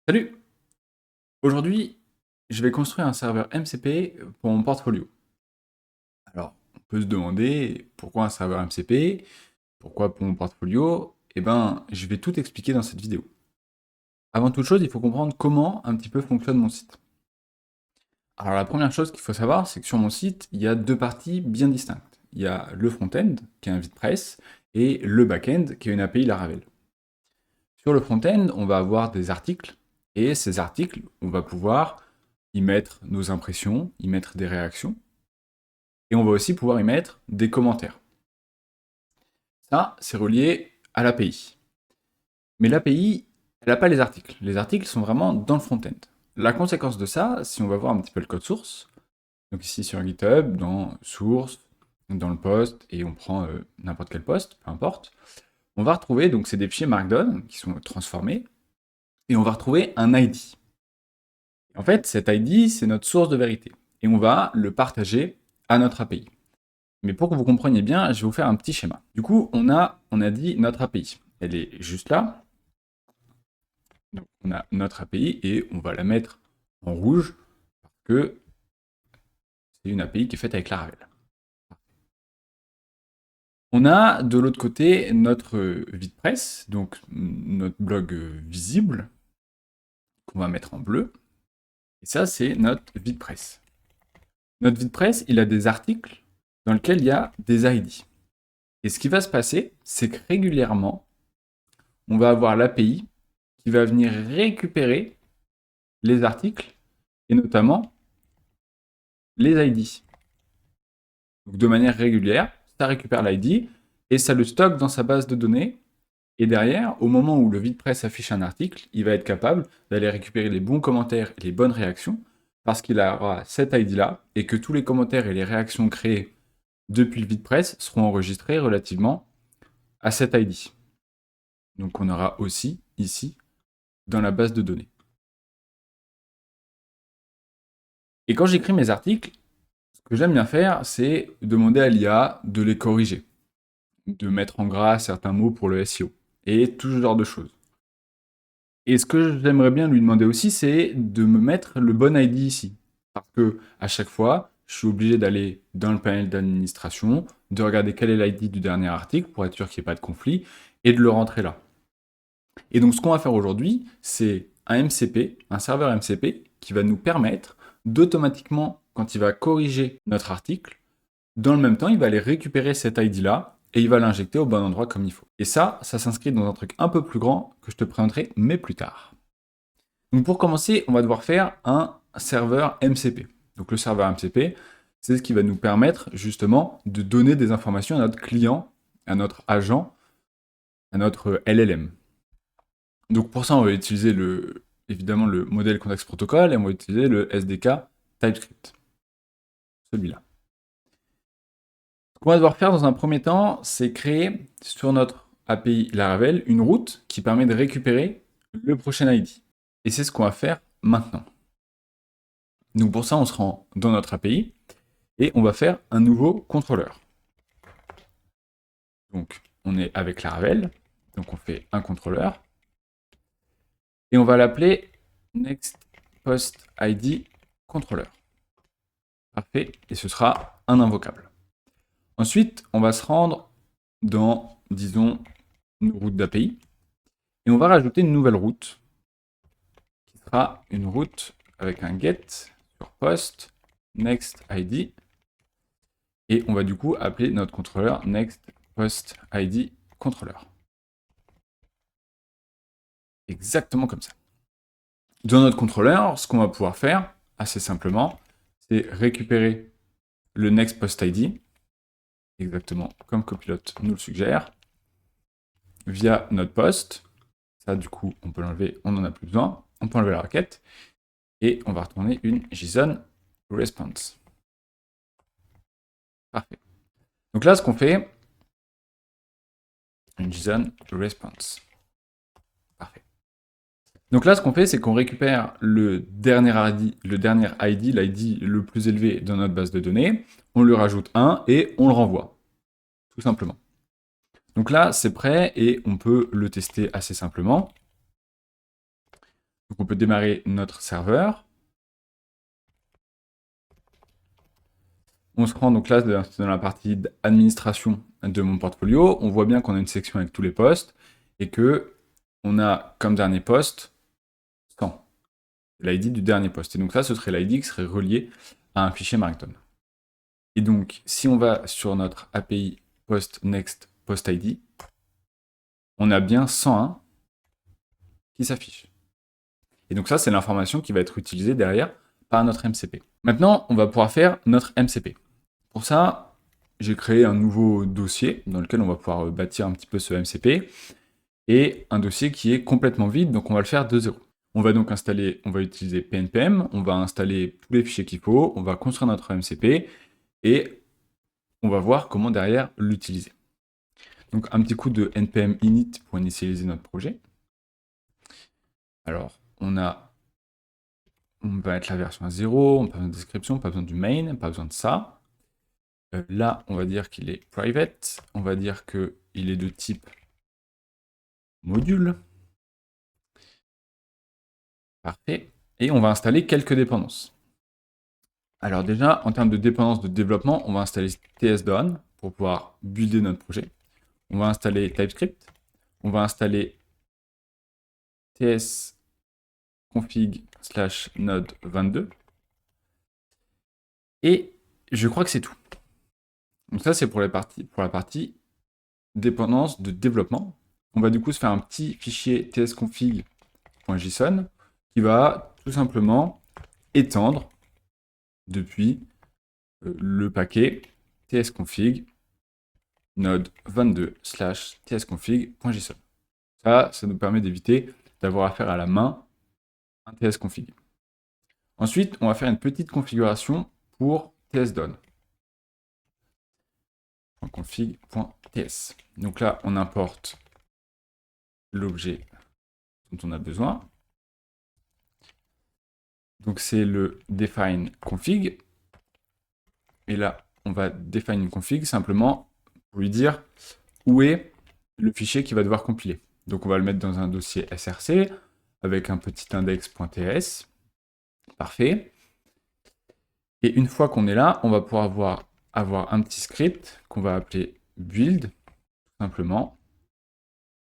Salut! Aujourd'hui, je vais construire un serveur MCP pour mon portfolio. Alors, on peut se demander pourquoi un serveur MCP, pourquoi pour mon portfolio? Eh ben, je vais tout expliquer dans cette vidéo. Avant toute chose, il faut comprendre comment un petit peu fonctionne mon site. Alors la première chose qu'il faut savoir, c'est que sur mon site, il y a deux parties bien distinctes. Il y a le front-end, qui est un VitePress, et le back-end, qui est une API Laravel. Sur le front-end, on va avoir des articles, et ces articles, on va pouvoir y mettre nos impressions, y mettre des réactions, et on va aussi pouvoir y mettre des commentaires. Ça, c'est relié à l'API. Mais l'API, elle n'a pas les articles. Les articles sont vraiment dans le front-end. La conséquence de ça, si on va voir un petit peu le code source, donc ici sur GitHub, dans source, dans le post, et on prend n'importe quel post, peu importe, on va retrouver, donc c'est des fichiers Markdown qui sont transformés, et on va retrouver un ID. En fait, cet ID, c'est notre source de vérité, et on va le partager à notre API. Mais pour que vous compreniez bien, je vais vous faire un petit schéma. Du coup, on a dit notre API. Elle est juste là. Donc, on a notre API et on va la mettre en rouge parce que c'est une API qui est faite avec Laravel. On a de l'autre côté notre VitePress, donc notre blog visible, qu'on va mettre en bleu. Et ça, c'est notre VitePress. Notre VitePress, il a des articles dans lesquels il y a des ID. Et ce qui va se passer, c'est que régulièrement, on va avoir l'API qui va venir récupérer les articles et notamment les ID. Donc de manière régulière, ça récupère l'ID et ça le stocke dans sa base de données. Et derrière, au moment où le VitePress affiche un article, il va être capable d'aller récupérer les bons commentaires et les bonnes réactions parce qu'il aura cet ID-là et que tous les commentaires et les réactions créés depuis le VitePress seront enregistrés relativement à cet ID. Donc on aura aussi ici dans la base de données. Et quand j'écris mes articles, ce que j'aime bien faire, c'est demander à l'IA de les corriger, de mettre en gras certains mots pour le SEO, et tout ce genre de choses. Et ce que j'aimerais bien lui demander aussi, c'est de me mettre le bon ID ici. Parce que à chaque fois, je suis obligé d'aller dans le panel d'administration, de regarder quel est l'ID du dernier article pour être sûr qu'il n'y ait pas de conflit, et de le rentrer là. Et donc ce qu'on va faire aujourd'hui, c'est un MCP, un serveur MCP, qui va nous permettre d'automatiquement, quand il va corriger notre article, dans le même temps, il va aller récupérer cet ID-là et il va l'injecter au bon endroit comme il faut. Et ça s'inscrit dans un truc un peu plus grand que je te présenterai, mais plus tard. Donc pour commencer, on va devoir faire un serveur MCP. Donc le serveur MCP, c'est ce qui va nous permettre justement de donner des informations à notre client, à notre agent, à notre LLM. Donc pour ça, on va utiliser évidemment le modèle Context Protocol et on va utiliser le SDK TypeScript. Celui-là. Ce qu'on va devoir faire dans un premier temps, c'est créer sur notre API Laravel une route qui permet de récupérer le prochain ID. Et c'est ce qu'on va faire maintenant. Donc pour ça, on se rend dans notre API et on va faire un nouveau contrôleur. Donc on est avec Laravel, donc on fait un contrôleur et on va l'appeler NextPostID controller. Parfait, et ce sera un invocable. Ensuite, on va se rendre dans, disons, une route d'API et on va rajouter une nouvelle route qui sera une route avec un get sur post next id et on va du coup appeler notre contrôleur next post id controller. Exactement comme ça. Dans notre contrôleur, ce qu'on va pouvoir faire assez simplement, c'est récupérer le next post id exactement comme Copilot nous le suggère via notre post. Ça, du coup, on peut l'enlever, on n'en a plus besoin. On peut enlever la requête et on va retourner une JSON response. Parfait. Donc là, ce qu'on fait, une JSON response. Parfait. Donc là, ce qu'on fait, c'est qu'on récupère le dernier ID, l'ID le plus élevé dans notre base de données, on lui rajoute 1 et on le renvoie, tout simplement. Donc là, c'est prêt et on peut le tester assez simplement. Donc on peut démarrer notre serveur. On se rend donc là dans la partie administration de mon portfolio. On voit bien qu'on a une section avec tous les postes et que on a comme dernier poste 100, l'ID du dernier poste. Et donc ça, ce serait l'ID qui serait relié à un fichier Markdown. Et donc, si on va sur notre API post next post ID, on a bien 101 qui s'affiche. Et donc ça, c'est l'information qui va être utilisée derrière par notre MCP. Maintenant, on va pouvoir faire notre MCP. Pour ça, j'ai créé un nouveau dossier dans lequel on va pouvoir bâtir un petit peu ce MCP et un dossier qui est complètement vide, donc on va le faire de zéro. On va donc installer, on va utiliser PNPM, on va installer tous les fichiers qu'il faut, on va construire notre MCP et on va voir comment derrière l'utiliser. Donc un petit coup de npm init pour initialiser notre projet. Alors, on va mettre la version à 0, on n'a pas besoin de description, pas besoin du main, pas besoin de ça. Là, on va dire qu'il est private, on va dire qu'il est de type module. Parfait. Et on va installer quelques dépendances. Alors déjà, en termes de dépendances de développement, on va installer tsDown pour pouvoir builder notre projet. On va installer TypeScript. On va installer tsconfig/node22. Et je crois que c'est tout. Donc ça, c'est pour la partie dépendance de développement. On va du coup se faire un petit fichier tsconfig.json qui va tout simplement étendre depuis le paquet tsconfig node22/tsconfig.json. Ça nous permet d'éviter d'avoir affaire à la main un tsconfig. Ensuite, on va faire une petite configuration pour tsdown. .config.ts. Donc là, on importe l'objet dont on a besoin. Donc c'est le define config. Et là, on va define une config simplement pour lui dire où est le fichier qui va devoir compiler. Donc on va le mettre dans un dossier src avec un petit index.ts. Parfait. Et une fois qu'on est là, on va pouvoir avoir un petit script qu'on va appeler build, tout simplement,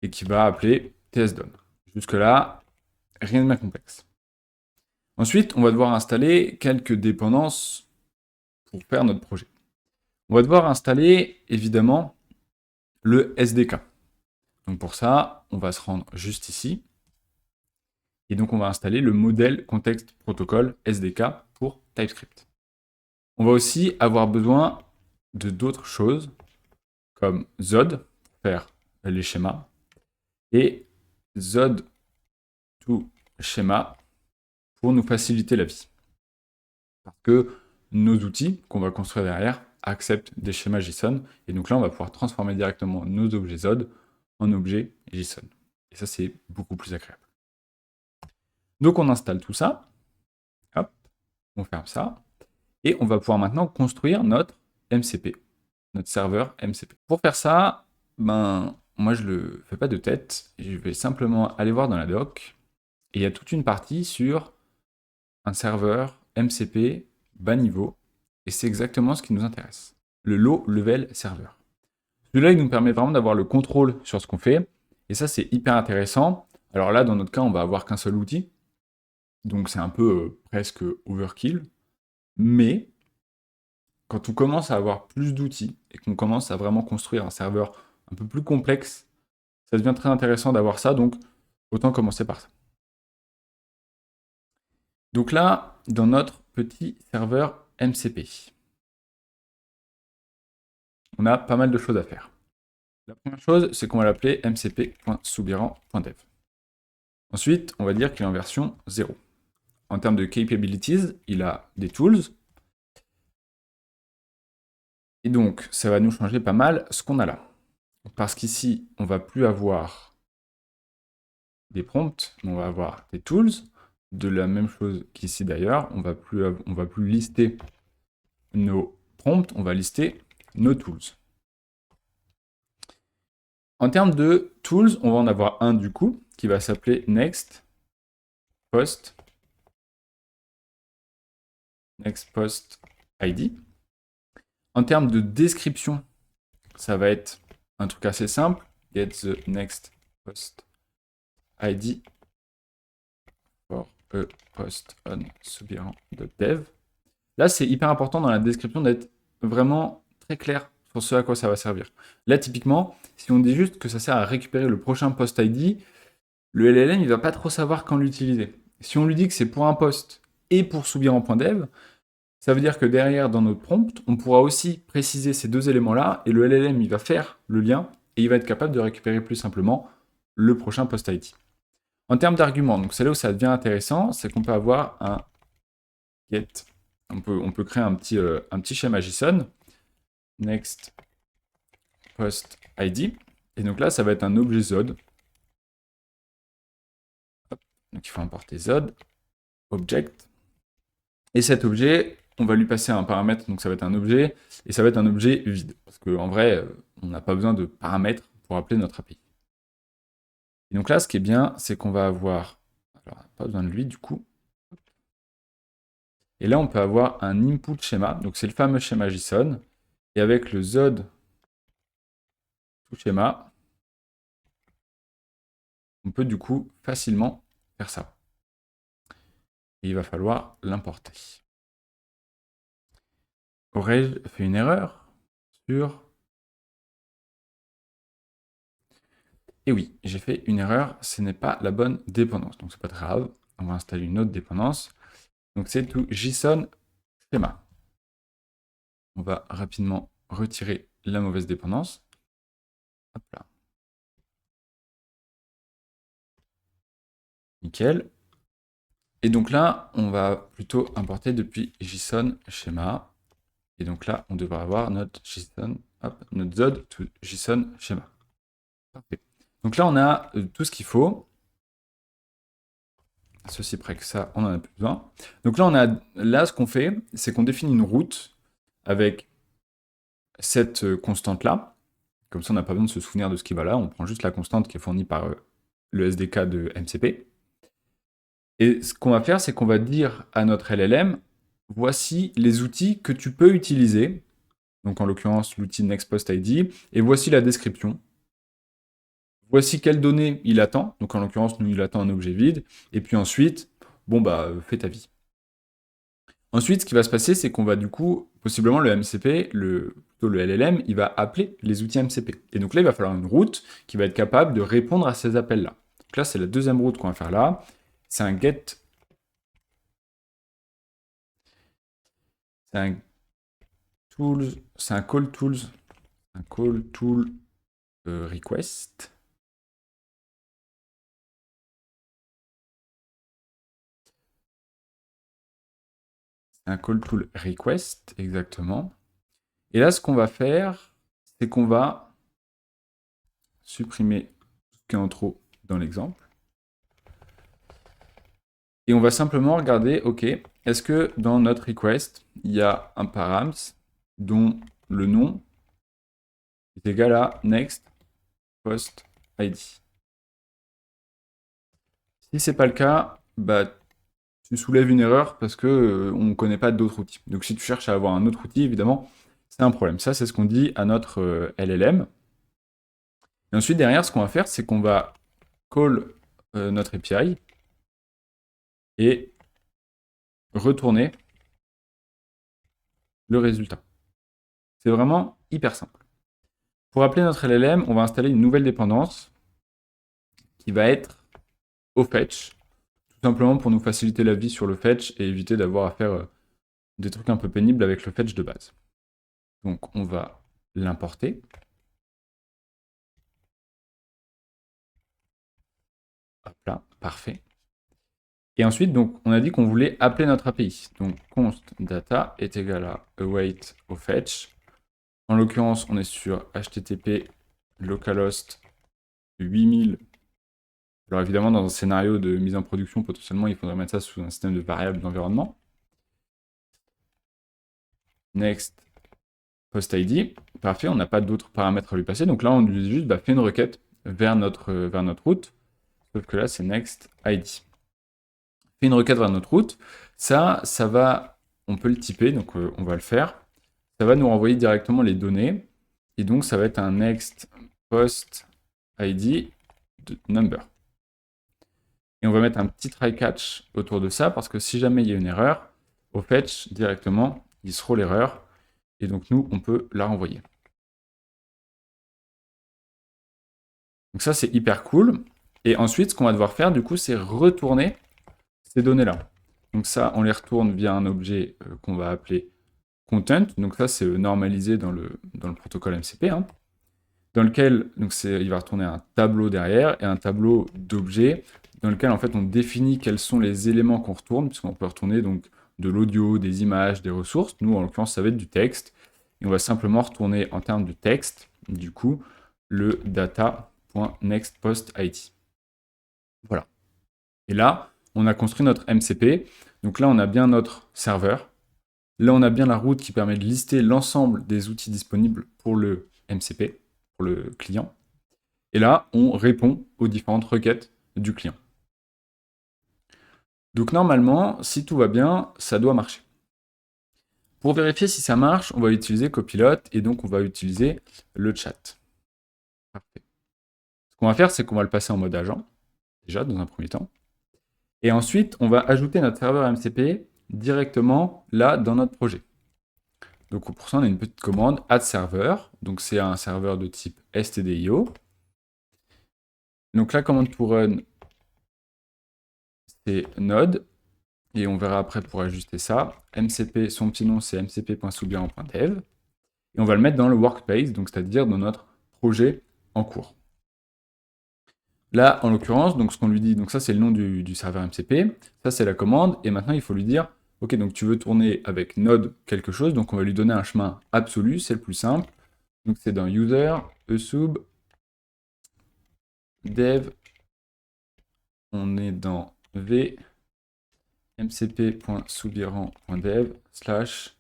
et qui va appeler tsdown. Jusque-là, rien de bien complexe. Ensuite, on va devoir installer quelques dépendances pour faire notre projet. On va devoir installer, évidemment, le SDK. Donc pour ça, on va se rendre juste ici. Et donc on va installer le modèle Context Protocol SDK pour TypeScript. On va aussi avoir besoin de d'autres choses, comme Zod, pour faire les schémas, et Zod to schéma pour nous faciliter la vie. Parce que nos outils qu'on va construire derrière acceptent des schémas JSON, et donc là on va pouvoir transformer directement nos objets Zod en objets JSON. Et ça c'est beaucoup plus agréable. Donc on installe tout ça, hop, on ferme ça, et on va pouvoir maintenant construire notre MCP, notre serveur MCP. Pour faire ça, moi je le fais pas de tête, je vais simplement aller voir dans la doc, et il y a toute une partie sur un serveur MCP bas niveau, et c'est exactement ce qui nous intéresse, le low level server. Celui-là, il nous permet vraiment d'avoir le contrôle sur ce qu'on fait, et ça c'est hyper intéressant. Alors là, dans notre cas, on va avoir qu'un seul outil, donc c'est un peu presque overkill, mais quand on commence à avoir plus d'outils et qu'on commence à vraiment construire un serveur un peu plus complexe, ça devient très intéressant d'avoir ça, donc autant commencer par ça. Donc là, dans notre petit serveur MCP, on a pas mal de choses à faire. La première chose, c'est qu'on va l'appeler mcp.soubiran.dev. Ensuite, on va dire qu'il est en version 0. En termes de capabilities, il a des tools. Et donc, ça va nous changer pas mal ce qu'on a là. Parce qu'ici, on va plus avoir des prompts, mais on va avoir des tools. De la même chose qu'ici d'ailleurs, on va plus lister nos prompts, on va lister nos tools. En termes de tools, on va en avoir un du coup, qui va s'appeler next post, next post ID. En termes de description, ça va être un truc assez simple. Get the next post ID for a post on soubirant.dev. Là, c'est hyper important dans la description d'être vraiment très clair sur ce à quoi ça va servir. Là, typiquement, si on dit juste que ça sert à récupérer le prochain post ID, le LLM, il va pas trop savoir quand l'utiliser. Si on lui dit que c'est pour un post et pour soubirant.dev, ça veut dire que derrière, dans notre prompt, on pourra aussi préciser ces deux éléments-là, et le LLM, il va faire le lien, et il va être capable de récupérer plus simplement le prochain post ID. En termes d'arguments, donc c'est là où ça devient intéressant, c'est qu'on peut avoir un get. On peut créer un petit schéma JSON, next post ID, et donc là, ça va être un objet Zod. Donc il faut importer Zod, object, et cet objet, on va lui passer un paramètre, donc ça va être un objet, et ça va être un objet vide. Parce qu'en vrai, on n'a pas besoin de paramètres pour appeler notre API. Et donc là, ce qui est bien, c'est qu'on va avoir... Alors, pas besoin de lui, du coup. Et là, on peut avoir un input schéma, donc c'est le fameux schéma JSON, et avec le Zod tout schéma, on peut du coup facilement faire ça. Et il va falloir l'importer. Aurais-je fait une erreur sur... Et oui, j'ai fait une erreur, ce n'est pas la bonne dépendance. Donc c'est pas très grave, on va installer une autre dépendance. Donc c'est tout JSON schéma. On va rapidement retirer la mauvaise dépendance. Hop là. Nickel. Et donc là, on va plutôt importer depuis JSON schéma. Et donc là, on devrait avoir notre JSON, hop, notre Zod to JSON schéma. Parfait. Donc là, on a tout ce qu'il faut. Ceci près que ça, on n'en a plus besoin. Donc là, ce qu'on fait, c'est qu'on définit une route avec cette constante-là. Comme ça, on n'a pas besoin de se souvenir de ce qui va là. On prend juste la constante qui est fournie par le SDK de MCP. Et ce qu'on va faire, c'est qu'on va dire à notre LLM, voici les outils que tu peux utiliser. Donc en l'occurrence, l'outil NextPostID. Et voici la description. Voici quelles données il attend. Donc en l'occurrence, nous, il attend un objet vide. Et puis ensuite, bon bah, fais ta vie. Ensuite, ce qui va se passer, c'est qu'on va du coup, possiblement le MCP, plutôt le LLM, il va appeler les outils MCP. Et donc là, il va falloir une route qui va être capable de répondre à ces appels-là. Donc là, c'est la deuxième route qu'on va faire là. C'est un get. C'est un tools. C'est un call tools. Un call tool request. Un call tool request, exactement. Et là, ce qu'on va faire, c'est qu'on va supprimer tout ce qui est en trop dans l'exemple. Et on va simplement regarder, ok, est-ce que dans notre request, il y a un params dont le nom est égal à next post ID. Si c'est pas le cas, bah, tu soulèves une erreur parce que on ne connaît pas d'autres outils. Donc si tu cherches à avoir un autre outil, évidemment, c'est un problème. Ça, c'est ce qu'on dit à notre LLM. Et ensuite, derrière, ce qu'on va faire, c'est qu'on va call notre API et retourner le résultat. C'est vraiment hyper simple. Pour appeler notre LLM, on va installer une nouvelle dépendance qui va être au fetch, tout simplement pour nous faciliter la vie sur le fetch et éviter d'avoir à faire des trucs un peu pénibles avec le fetch de base. Donc on va l'importer. Hop là, parfait. Et ensuite, donc, on a dit qu'on voulait appeler notre API. Donc const data est égal à await au fetch. En l'occurrence, on est sur HTTP localhost 8000. Alors évidemment, dans un scénario de mise en production, potentiellement, il faudrait mettre ça sous un système de variables d'environnement. Next post ID. Parfait, on n'a pas d'autres paramètres à lui passer. Donc là, on lui dit juste, fait une requête vers notre route. Sauf que là, c'est next ID. fait une requête vers notre route. Ça va, on peut le typer, donc on va le faire. Ça va nous renvoyer directement les données. Et donc, ça va être un next post ID de number. Et on va mettre un petit try catch autour de ça, parce que si jamais il y a une erreur, au fetch, directement, il se roule l'erreur. Et donc, nous, on peut la renvoyer. Donc ça, c'est hyper cool. Et ensuite, ce qu'on va devoir faire, du coup, c'est retourner ces données-là. Donc ça, on les retourne via un objet qu'on va appeler content. Donc ça, c'est normalisé dans le protocole MCP, hein, dans lequel donc il va retourner un tableau derrière et un tableau d'objets dans lequel en fait on définit quels sont les éléments qu'on retourne, puisqu'on peut retourner donc de l'audio, des images, des ressources. Nous, en l'occurrence, ça va être du texte. Et on va simplement retourner en termes de texte, du coup, le data.nextPostID. Voilà. Et là, on a construit notre MCP. Donc là, on a bien notre serveur. Là, on a bien la route qui permet de lister l'ensemble des outils disponibles pour le MCP, pour le client. Et là, on répond aux différentes requêtes du client. Donc normalement, si tout va bien, ça doit marcher. Pour vérifier si ça marche, on va utiliser Copilot et donc on va utiliser le chat. Parfait. Ce qu'on va faire, c'est qu'on va le passer en mode agent, déjà dans un premier temps. Et ensuite, on va ajouter notre serveur MCP directement là dans notre projet. Donc pour ça, on a une petite commande add server. Donc c'est un serveur de type stdio. Donc la commande to run, c'est node. Et on verra après pour ajuster ça. MCP, son petit nom, c'est mcp.soubirant.dev. Et on va le mettre dans le workspace, donc c'est-à-dire dans notre projet en cours. Là, en l'occurrence, donc ce qu'on lui dit, donc ça c'est le nom du serveur MCP, ça c'est la commande, et maintenant il faut lui dire, ok, donc tu veux tourner avec node quelque chose, donc on va lui donner un chemin absolu, c'est le plus simple. Donc c'est dans user, esub, dev, on est dans v, mcp.soubirant.dev slash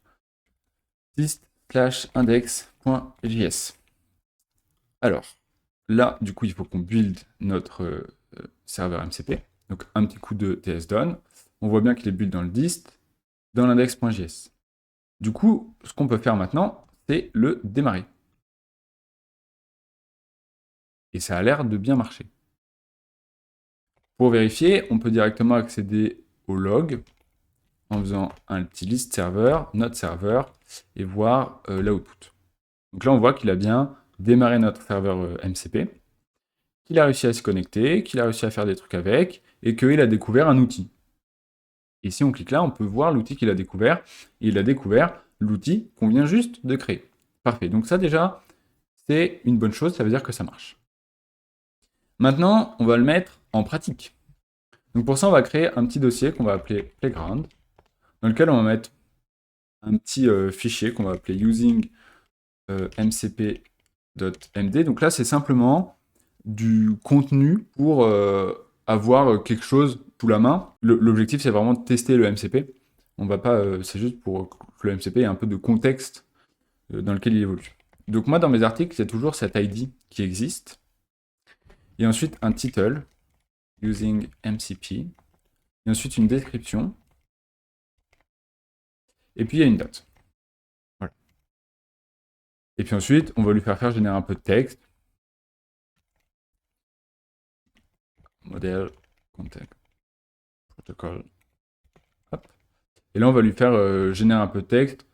index.js. Alors, là, du coup, il faut qu'on build notre serveur MCP. Donc, un petit coup de tsdone. On voit bien qu'il est build dans le dist, dans l'index.js. Du coup, ce qu'on peut faire maintenant, c'est le démarrer. Et ça a l'air de bien marcher. Pour vérifier, on peut directement accéder au log en faisant un petit list server, notre serveur, et voir l'output. Donc là, on voit qu'il a bien démarré notre serveur MCP, qu'il a réussi à se connecter, qu'il a réussi à faire des trucs avec, et qu'il a découvert un outil. Et si on clique là, on peut voir l'outil qu'il a découvert, et il a découvert l'outil qu'on vient juste de créer. Parfait, donc ça déjà, c'est une bonne chose, ça veut dire que ça marche. Maintenant, on va le mettre en pratique. Donc pour ça, on va créer un petit dossier qu'on va appeler Playground, dans lequel on va mettre un petit fichier qu'on va appeler using mcp.md. Donc là, c'est simplement du contenu pour avoir quelque chose sous la main. L'objectif, c'est vraiment de tester le MCP. On va pas, c'est juste pour que le MCP ait un peu de contexte dans lequel il évolue. Donc moi, dans mes articles, il y a toujours cet ID qui existe. Et ensuite, un title, using MCP. Et ensuite, une description. Et puis, il y a une date. Voilà. Et puis ensuite, on va lui faire générer un peu de texte. Modèle, contact, protocol. Hop. Et là, on va lui faire générer un peu de texte,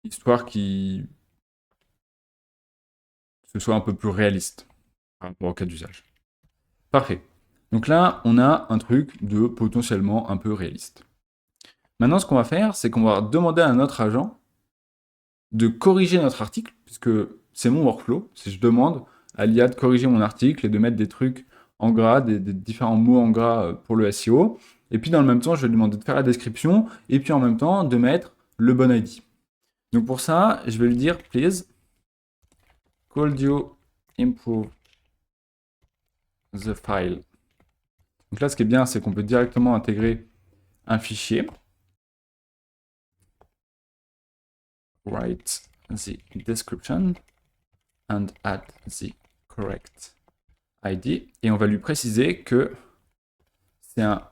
histoire que ce soit un peu plus réaliste par rapport au cas d'usage. Parfait. Donc là, on a un truc de potentiellement un peu réaliste. Maintenant, ce qu'on va faire, c'est qu'on va demander à notre agent de corriger notre article, puisque c'est mon workflow. Si je demande à l'IA de corriger mon article et de mettre des trucs en gras, des différents mots en gras pour le SEO. Et puis dans le même temps, je vais lui demander de faire la description et puis en même temps de mettre le bon ID. Donc pour ça, je vais lui dire please could you improve the file. Donc là, ce qui est bien, c'est qu'on peut directement intégrer un fichier. Write the description and add the correct ID. Et on va lui préciser que c'est un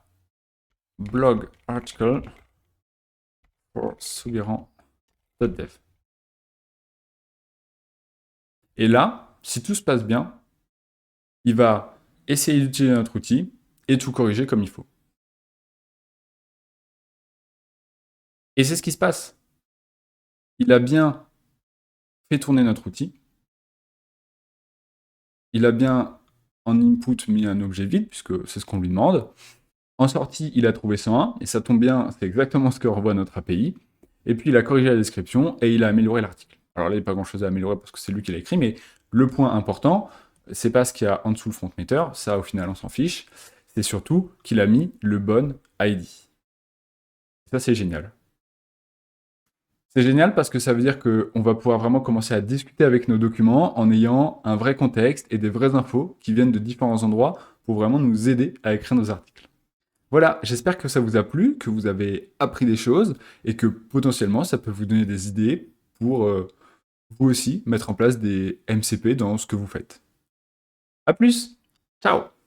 blog article for Soulirant.dev. Et là, si tout se passe bien, il va essayer d'utiliser notre outil et tout corriger comme il faut. Et c'est ce qui se passe. Il a bien fait tourner notre outil. Il a bien en input mis un objet vide, puisque c'est ce qu'on lui demande. En sortie, il a trouvé 101, et ça tombe bien, c'est exactement ce que renvoie notre API. Et puis il a corrigé la description et il a amélioré l'article. Alors là, il n'y a pas grand-chose à améliorer parce que c'est lui qui l'a écrit, mais le point important, c'est pas ce qu'il y a en dessous le front meter, ça au final on s'en fiche, c'est surtout qu'il a mis le bon ID. Ça c'est génial. C'est génial parce que ça veut dire qu'on va pouvoir vraiment commencer à discuter avec nos documents en ayant un vrai contexte et des vraies infos qui viennent de différents endroits pour vraiment nous aider à écrire nos articles. Voilà, j'espère que ça vous a plu, que vous avez appris des choses et que potentiellement ça peut vous donner des idées pour vous aussi mettre en place des MCP dans ce que vous faites. A plus! Ciao!